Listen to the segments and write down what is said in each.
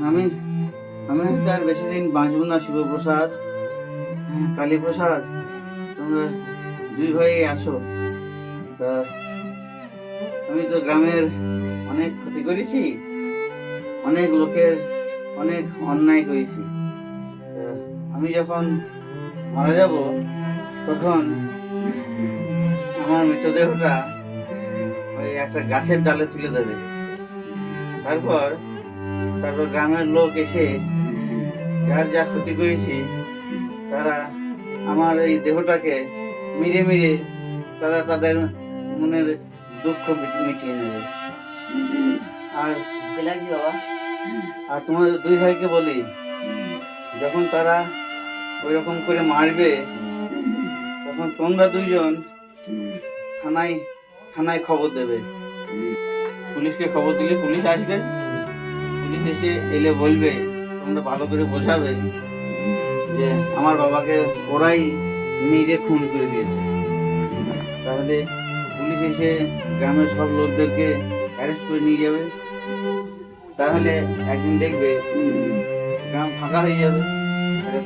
আমি আমি আর বেশি দিন বাঁচব না শিবপ্রসাদ, কালীপ্রসাদ, তোমরা দুই ভাই আসো। তা আমি তো গ্রামের অনেক ক্ষতি করেছি, অনেক লোকের অনেক অন্যায় করেছি। আমি যখন মারা যাব তখন আমার মৃতদেহটা ওই একটা গাছের ডালে তুলে দেবে। তারপর গ্রামের লোক এসে যার যা ক্ষতি করেছি তারা আমার এই দেহটাকে মিরে মিরে তারা তাদের মনের দুঃখ মিটিয়ে নেবে। আর বাবা, আর তোমাদের দুই ভাইকে বলি, যখন তারা ওই রকম করে মারবে তখন তোমরা দুইজন থানায় খবর দেবে। পুলিশকে খবর দিলে পুলিশ আসবে, পুলিশ এসে এলে বলবে, তোমরা ভালো করে বোঝাবে যে আমার বাবাকে ওরাই মেরে খুন করে দিয়েছে। তাহলে পুলিশ এসে গ্রামের সব লোকদেরকে অ্যারেস্ট করে নিয়ে যাবে। তাহলে একদিন দেখবে গ্রাম ফাঁকা হয়ে যাবে,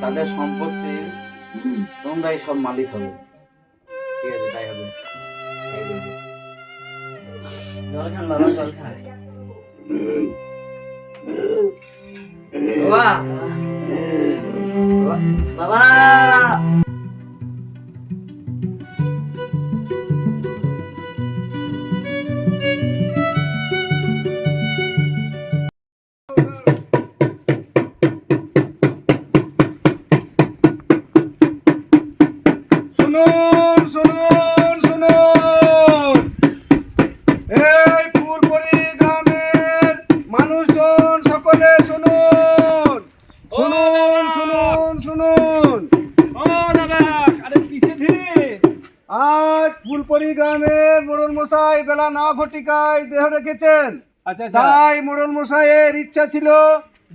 তাদের সম্পত্তির তোমরাই সব মালিক হবে। ঠিক আছে, তাই হবে। জল খান বাবা, জল খান বাবা। বাবা গ্রামের মোড়ল মশাই বেলা 9 ঘটিকায় দেহ রেখেছেন। তাই মোড়ল মশাইয়ের ইচ্ছা ছিল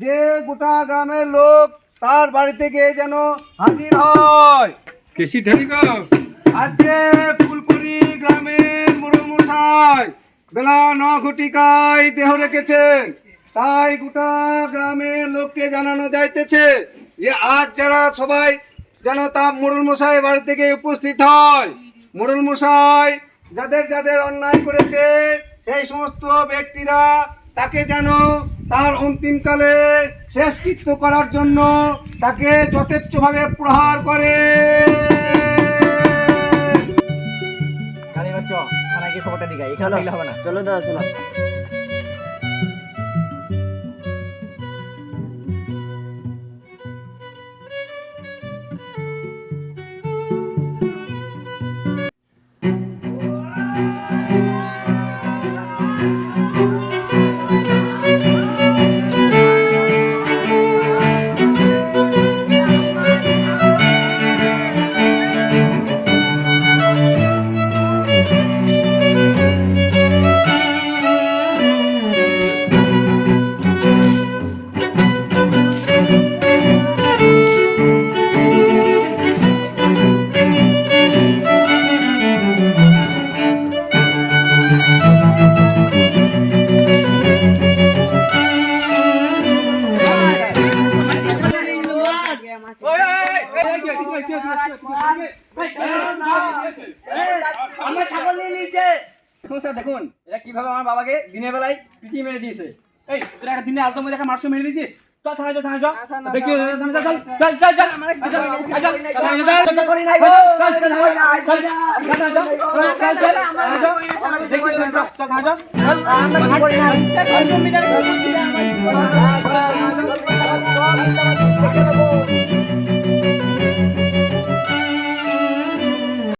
যে গোটা গ্রামের লোক তার বাড়িতে গিয়ে যেন হাজির হয়। আজকে ফুলপুরি গ্রামের মোড়ল মশাই বেলা 9 ঘটিকায় দেহ রেখেছেন। তাই গোটা গ্রামের লোককে জানানো যাইতেছে যে আজ যারা সবাই যেন তার মোড়ল মশাই বাড়িতে গিয়ে উপস্থিত হয়। মোড়ল মশাই যাদের যাদের অন্যায় করেছে সেই সমস্ত ব্যক্তিরা তাকে যেন তার অন্তিমকালে শেষকৃত্য করার জন্য তাকে যথেচ্ছভাবে প্রহার করে। খবরটা দিকে এখানে হবে না, চলো দাদা চলো। দেখুন এরা কিভাবে আমার বাবাকে দিনের বেলায় পিটিয়ে মেরে দিয়েছে। এই তোরা একটা দিনে আলতো মধ্যে একটা মারশো মেরে দিয়েছিস। চল থানায় চল, থানায় চল, দেখি চল চল চল চল চল চল চল